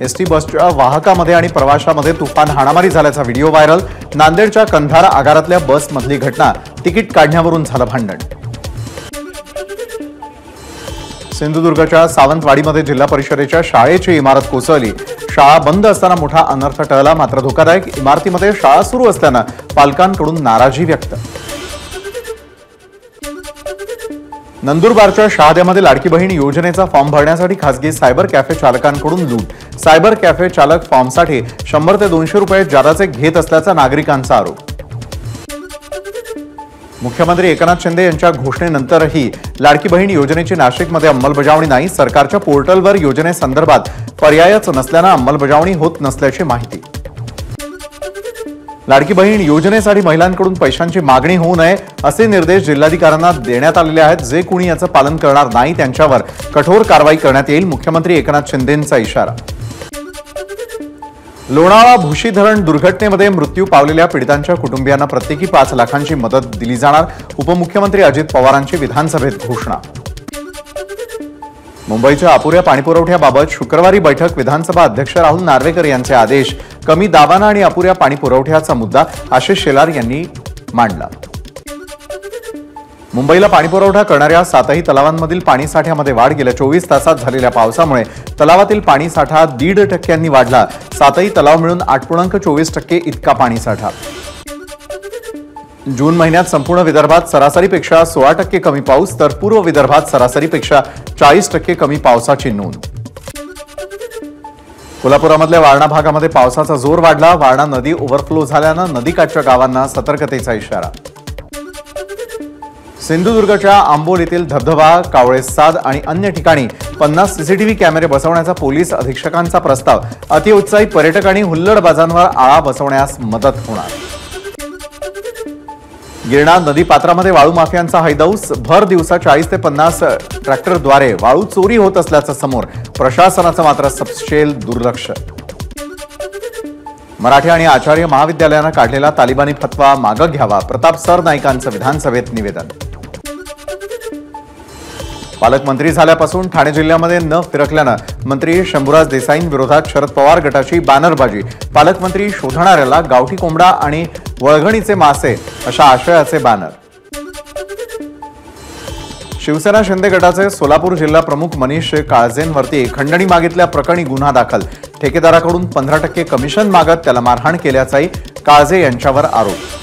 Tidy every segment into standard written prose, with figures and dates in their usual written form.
ST बसच्या वाहकामध्ये आणि प्रवाशामध्ये तुफान हाणामारी झाल्याचा व्हिडिओ व्हायरल। नांदेडच्या कंधार आगारातल्या बसमधली घटना। तिकीट काढण्यावरून झालं भांडण। सिंधुदुर्गच्या सावंतवाडीमध्ये जिल्हा परिषदेच्या शाळेची इमारत कोसळली। शाळा बंद असताना मोठा अनर्थ टळला, मात्र धोकादायक इमारतीमध्ये शाळा सुरू असल्यानं पालकांकडून नाराजी व्यक्त। नंदुरबारच्या शहाद्यामध्ये लाडकी बहीण योजनेचा फॉर्म भरण्यासाठी खासगी सायबर कॅफे चालकांकडून लूट। सायबर कॅफे चालक फॉर्मसाठी 100 ते 200 रुपये जादाचे घेत असल्याचा नागरिकांचा आरोप। मुख्यमंत्री एकनाथ शिंदे यांच्या घोषणेनंतरही लाडकी बहीण योजनेची नाशिकमध्ये अंमलबजावणी नाही। सरकारच्या पोर्टलवर योजनेसंदर्भात पर्यायच नसल्यानं अंमलबजावणी होत नसल्याची माहिती। लाडकी बहीण योजनेसाठी महिलांकडून पैशांची मागणी होऊ नये असे निर्देश जिल्हाधिकाऱ्यांना देण्यात आलेले आहेत। जे कोणी याचं पालन करणार नाही त्यांच्यावर कठोर कारवाई करण्यात येईल। मुख्यमंत्री एकनाथ शिंदेंचा इशारा। लोणावळा भुशी धरण दुर्घटनेमध्ये मृत्यू पावलेल्या पीडितांच्या कुटुंबियांना प्रत्येकी 5 लाखांची मदत दिली जाणार। उपमुख्यमंत्री अजित पवारांची विधानसभेत घोषणा। मुंबईच्या अपुऱ्या पाणीपुरवठ्याबाबत शुक्रवारी बैठक। विधानसभा अध्यक्ष राहुल नार्वेकर यांचे आदेश। कमी दाबानं आणि अपुऱ्या पाणीपुरवठ्याचा मुद्दा आशिष शेलार यांनी मांडला। मुंबईला पाणीपुरवठा करणाऱ्या 7ही तलावांमधील पाणीसाठ्यामध्ये वाढ। गेल्या 24 तासात झालेल्या पावसामुळे तलावातील पाणीसाठा 1.5% वाढला। 7ही तलाव मिळून 8.24% इतका पाणीसाठा। जून महिन्यात संपूर्ण विदर्भात सरासरीपेक्षा 16% कमी पाऊस, तर पूर्व विदर्भात सरासरीपेक्षा 40% कमी पावसाची नोंद। कोल्हापुरामधल्या वारणा भागामध्ये पावसाचा जोर वाढला। वारणा नदी ओव्हरफ्लो झाल्यानं नदीकाठच्या गावांना सतर्कतेचा इशारा। सिंधुदुर्गच्या आंबोलीतील धबधबा, कावळेसाद आणि अन्य ठिकाणी 50 सीसीटीव्ही कॅमेरे बसवण्याचा पोलीस अधीक्षकांचा प्रस्ताव। अतिउत्साही पर्यटक आणि हुल्लडबाजांवर आळा बसवण्यास मदत होणार। गिरणा नदीपात्रामध्ये वाळू माफियांचा हैदौस। भर दिवसा 40 ते 50 ट्रॅक्टरद्वारे वाळू चोरी होत असल्याचं समोर। प्रशासनाचं मात्र सपशेल दुर्लक्ष। मराठी आणि आचार्य महाविद्यालयानं काढलेला तालिबानी फतवा मागे घ्यावा। प्रताप सरनाईकांचं विधानसभेत निवेदन। पालकमंत्री झाल्यापासून ठाणे जिल्ह्यामध्ये न फिरकल्यानं मंत्री शंभूराज देसाईंविरोधात शरद पवार गटाची बॅनरबाजी। पालकमंत्री शोधणाऱ्याला गावठी कोंबडा आणि वळगणीचे मासे अशा आशयाचे बॅनर। शिवसेना शिंदे गटाचे सोलापूर जिल्हा प्रमुख मनीष काळजेंवरती खंडणी मागितल्या प्रकरणी गुन्हा दाखल। ठेकेदाराकडून 15% कमिशन मागत त्याला मारहाण केल्याचाही काळजे यांच्यावर आरोप।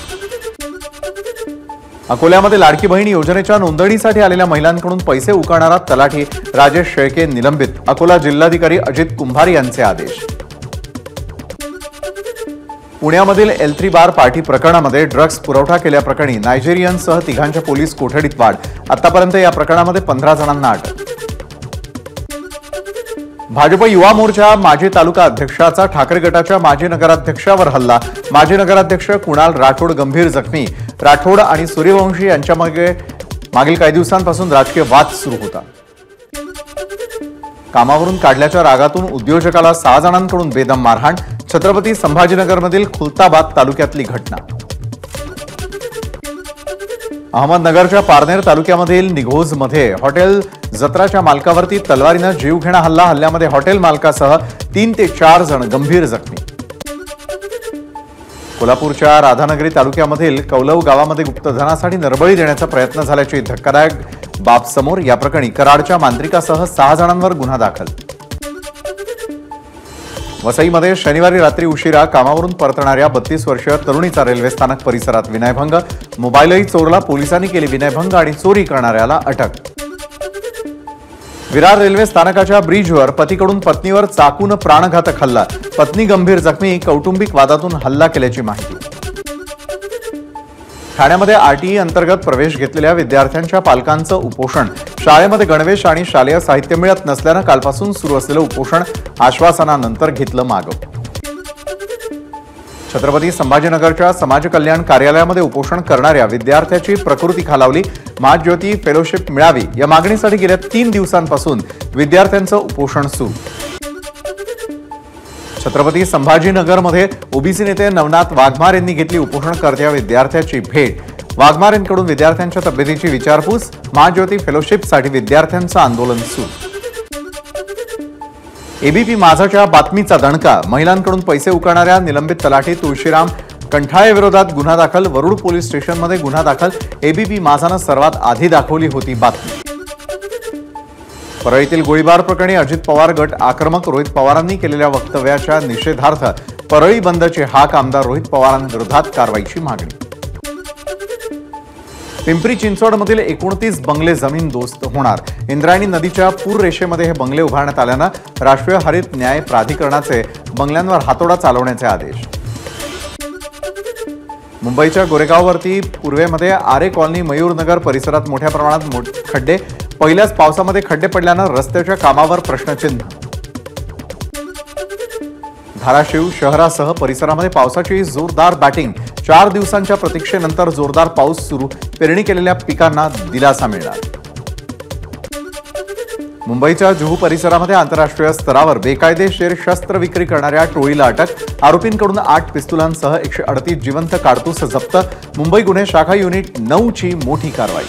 अकोल्यामध्ये लाडकी बहीण योजनेच्या नोंदणीसाठी आलेल्या महिलांकडून पैसे उकळणारा तलाठी राजेश शेळके निलंबित। अकोला जिल्हाधिकारी अजित कुंभार यांचे आदेश। पुण्यामधील L3 बार पार्टी प्रकरणामध्ये ड्रग्ज पुरवठा केल्याप्रकरणी नायजेरियनसह 3 पोलीस कोठडीत वाढ। आतापर्यंत या प्रकरणामध्ये 15 जणांना अटक। भाजप युवा मोर्चा माजी तालुका अध्यक्षाचा ठाकरे गटाच्या माजी नगराध्यक्षावर हल्ला। माजी नगराध्यक्ष कुणाल राठोड गंभीर जखमी। राठोड आणि सूर्यवंशी यांच्या मागील काही दिवसांपासून राजकीय वाद सुरू होता। कामावरून काढल्याच्या रागातून उद्योजकाला 6 जणांकडून बेदम मारहाण। छत्रपती संभाजीनगरमधील खुलताबाद तालुक्यातली घटना। अहमदनगरच्या पारनेर तालुक्यामधील निघोजमध्ये हॉटेल जत्राच्या मालकावरती तलवारीनं जीवघेणा हल्ला। हल्ल्यामध्ये हॉटेल मालकासह 3 ते 4 जण गंभीर जखमी। कोल्हापूरच्या राधानगरी तालुक्यामधील कौलव गावामध्ये गुप्तधनासाठी नरबळी देण्याचा प्रयत्न झाल्याची धक्कादायक बाब समोर। या प्रकरणी कराडच्या मांत्रिकासह 6 जणांवर गुन्हा दाखल। वसईमध्ये शनिवारी रात्री उशिरा कामावरून परतणाऱ्या 32 वर्षीय तरुणीचा रेल्वे स्थानक परिसरात विनयभंग। मोबाईलही चोरला। पोलिसांनी केली विनयभंग आणि चोरी करणाऱ्याला अटक। विरार रेल्वे स्थानकाच्या ब्रिजवर पतीकडून पत्नीवर चाकून प्राणघातक हल्ला। पत्नी गंभीर जखमी। कौटुंबिक वादातून हल्ला केल्याची माहिती। ठाण्यामध्ये RTE अंतर्गत प्रवेश घेतलेल्या विद्यार्थ्यांच्या पालकांचं उपोषण। शाळेमध्ये गणवेश आणि शालेय साहित्य मिळत नसल्यानं कालपासून सुरू असलेलं उपोषण आश्वासनानंतर घेतलं मागं। छत्रपती संभाजीनगरच्या समाज कल्याण कार्यालयामध्ये उपोषण करणाऱ्या विद्यार्थ्याची प्रकृती खालावली। महाज्योती फेलोशिप मिळावी या मागणीसाठी गेल्या 3 दिवसांपासून विद्यार्थ्यांचं उपोषण सुरू। छत्रपती संभाजीनगरमध्ये ओबीसी नेते नवनाथ वाघमार यांनी घेतली उपोषणकर्त्या विद्यार्थ्याची भेट। वाघमार यांच्याकडून विद्यार्थ्यांच्या तब्येतीची विचारपूस। महाज्योती फेलोशिपसाठी विद्यार्थ्यांचं आंदोलन सुरू। एबीपी माझाच्या बातमीचा दणका, महिलांकडून पैसे उकळणाऱ्या निलंबित तलाठी तुळशीराम कंठाळे विरोधात गुन्हा दाखल, वरुड पोलीस स्टेशनमध्ये गुन्हा दाखल। एबीपी माझानं सर्वात आधी दाखवली होती बातमी। परळीतील गोळीबार प्रकरणी अजित पवार गट आक्रमक, रोहित पवारांनी केलेल्या वक्तव्याच्या निषेधार्थ परळी बंदची हाक, आमदार रोहित पवारांविरोधात कारवाईची मागणी। पिंपरी चिंचवडमधील 29 बंगले जमीनदोस्त होणार, इंद्रायणी नदीच्या पूर रेषेमध्ये हे बंगले उभारण्यात आल्यानं राष्ट्रीय हरित न्याय प्राधिकरणाचे बंगल्यांवर हातोडा चालवण्याचे आदेश। मुंबईच्या गोरेगाववरती पूर्वेमध्ये आरे कॉलनी, मयूरनगर परिसरात मोठ्या प्रमाणात खड्डे, पहिल्याच पावसामध्ये खड्डे पडल्यानं रस्त्याच्या कामावर प्रश्नचिन्ह। धाराशिव शहरासह परिसरामध्ये पावसाची जोरदार बॅटिंग, 4 दिवसांच्या प्रतीक्षेनंतर जोरदार पाऊस सुरू, पेरणी केलेल्या पिकांना दिलासा मिळणार। मुंबईच्या जुहू परिसरामध्ये आंतरराष्ट्रीय स्तरावर बेकायदेशीर शस्त्र विक्री करणाऱ्या टोळीला अटक, आरोपींकडून 8 पिस्तुलांसह 138 जिवंत काडतूस जप्त, मुंबई गुन्हे शाखा युनिट 9 ची मोठी कारवाई।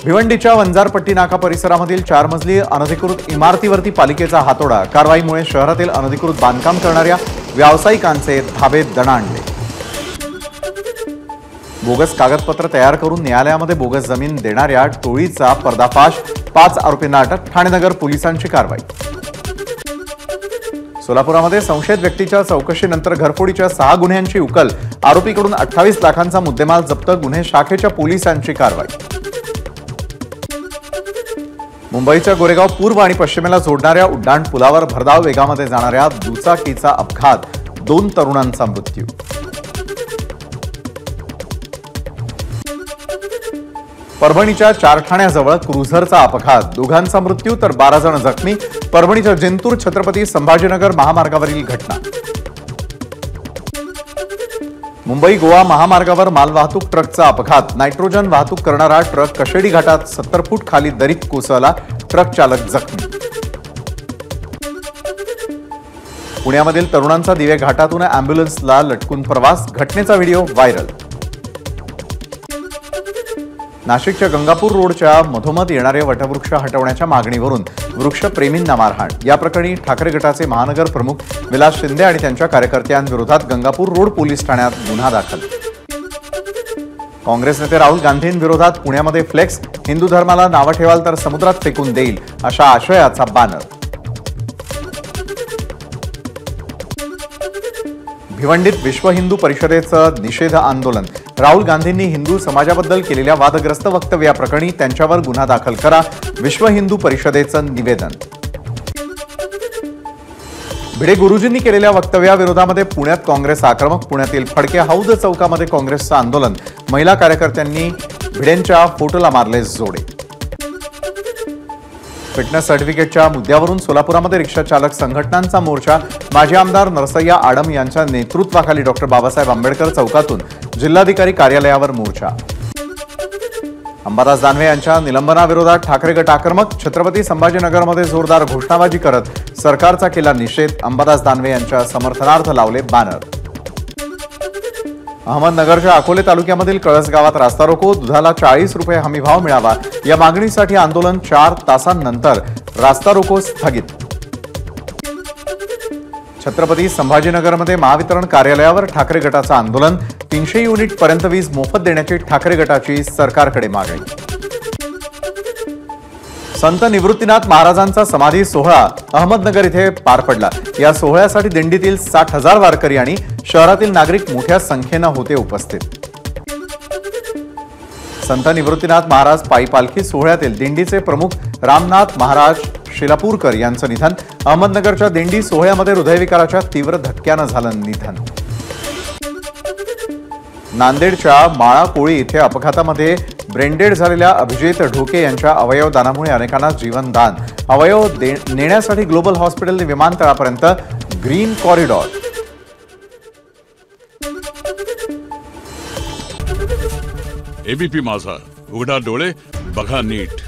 भिवंडीच्या वंजारपट्टी नाका परिसरामधील 4 मजली अनधिकृत इमारतीवरती पालिकेचा हातोडा, कारवाईमुळे शहरातील अनधिकृत बांधकाम करणाऱ्या व्यावसायिकांचे धाबे दणाणले। बोगस कागदपत्र तयार करून न्यायालयामध्ये बोगस जमीन देणाऱ्या टोळीचा पर्दाफाश, 5 आरोपींना अटक, ठाणेनगर पोलिसांची कारवाई। सोलापुरामध्ये संशयित व्यक्तीच्या चौकशीनंतर घरफोडीच्या 6 गुन्ह्यांची उकल, आरोपीकडून 28 लाखांचा मुद्देमाल जप्त, गुन्हे शाखेच्या पोलिसांची कारवाई। मुंबईच्या गोरेगाव पूर्व आणि पश्चिमेला जोडणाऱ्या उड्डाण पुलावर भरधाव वेगामध्ये जाणाऱ्या दुचाकीचा अपघात, 2 तरुणांचा मृत्यू। परभणीच्या चारठाण्याजवळ क्रुझरचा अपघात, 2घांचा मृत्यू तर 12 जण जखमी, परभणीच्या जिंतूर छत्रपती संभाजीनगर महामार्गावरील घटना। मुंबई गोवा महामार्गावर मालवाहतूक ट्रकचा अपघात, नायट्रोजन वाहतूक करणारा ट्रक कशेडी घाटात 70 फूट खाली दरीत कोसळला, ट्रक चालक जखमी। पुण्यामधील तरुणांचा दिवे घाटातून अँब्युलन्सला लटकून प्रवास, घटनेचा व्हिडिओ व्हायरल। नाशिकच्या गंगापूर रोडच्या मधोमध येणारे वटवृक्ष हटवण्याच्या मागणीवरून वृक्षप्रेमींना मारहाण, या प्रकरणी ठाकरे गटाचे महानगर प्रमुख विलास शिंदे आणि त्यांच्या कार्यकर्त्यांविरोधात गंगापूर रोड पोलीस ठाण्यात गुन्हा दाखल। काँग्रेस नेते राहुल गांधींविरोधात पुण्यामध्ये फ्लेक्स, हिंदू धर्माला नावं ठेवाल तर समुद्रात फेकून देईल, अशा आशयाचा बॅनर। भिवंडीत विश्व हिंदू परिषदेचं निषेध आंदोलन, राहुल गांधींनी हिंदू समाजाबद्दल केलेल्या वादग्रस्त वक्तव्याप्रकरणी त्यांच्यावर गुन्हा दाखल करा, विश्व हिंदू परिषदेचं निवेदन। भिडे गुरुजींनी केलेल्या वक्तव्याविरोधामध्ये पुण्यात काँग्रेस आक्रमक, पुण्यातील फडके हौद चौकामध्ये काँग्रेसचं आंदोलन, महिला कार्यकर्त्यांनी भिडेंच्या फोटोला मारले जोडे। फिटनेस सर्टिफिकेटच्या मुद्द्यावरून सोलापुरामध्ये रिक्षा चालक संघटनांचा मोर्चा, माजी आमदार नरसय्या आडम यांच्या नेतृत्वाखाली डॉक्टर बाबासाहेब आंबेडकर चौकातून जिल्हाधिकारी कार्यालयावर मोर्चा। अंबादास दानवे यांच्या निलंबनाविरोधात ठाकरे गट आक्रमक, छत्रपती संभाजीनगरमध्ये जोरदार घोषणाबाजी करत सरकारचा केला निषेध, अंबादास दानवे यांच्या समर्थनार्थ लावले बॅनर। अहमदनगरच्या अकोले तालुक्यामधील कळस गावात रास्ता रोको, दुधाला 40 रुपये हमीभाव मिळावा या मागणीसाठी आंदोलन, 4 तासांनंतर रास्ता रोको स्थगित। छत्रपती संभाजीनगरमध्ये महावितरण कार्यालयावर ठाकरे गटाचं आंदोलन, 300 युनिट पर्यंत वीज मोफत देण्याची ठाकरे गटाची सरकारकडे मागणी। संत निवृत्तीनाथ महाराजांचा समाधी सोहळा अहमदनगर इथे पार पडला, या सोहळ्यासाठी दिंडीतील 60,000 वारकरी आणि शहरातील नागरिक मोठ्या संख्येने होते उपस्थित। संत निवृत्तीनाथ महाराज पायी पालखी सोहळ्यातील दिंडीचे प्रमुख रामनाथ महाराज शिलापूरकर यांचं निधन, अहमदनगरच्या दिंडी सोहळ्यामध्ये हृदयविकाराच्या तीव्र धक्क्यानं झालं निधन। नांदेडच्या माळाकोळी इथे अपघातामध्ये ब्रेनडेड झालेल्या अभिजित ढोके यांच्या अवयवदानामुळे अनेकांना जीवनदान, अवयव नेण्यासाठी ग्लोबल हॉस्पिटल विमानतळापर्यंत ग्रीन कॉरिडॉर। एबीपी माझा, उघडा डोळे बघा नीट।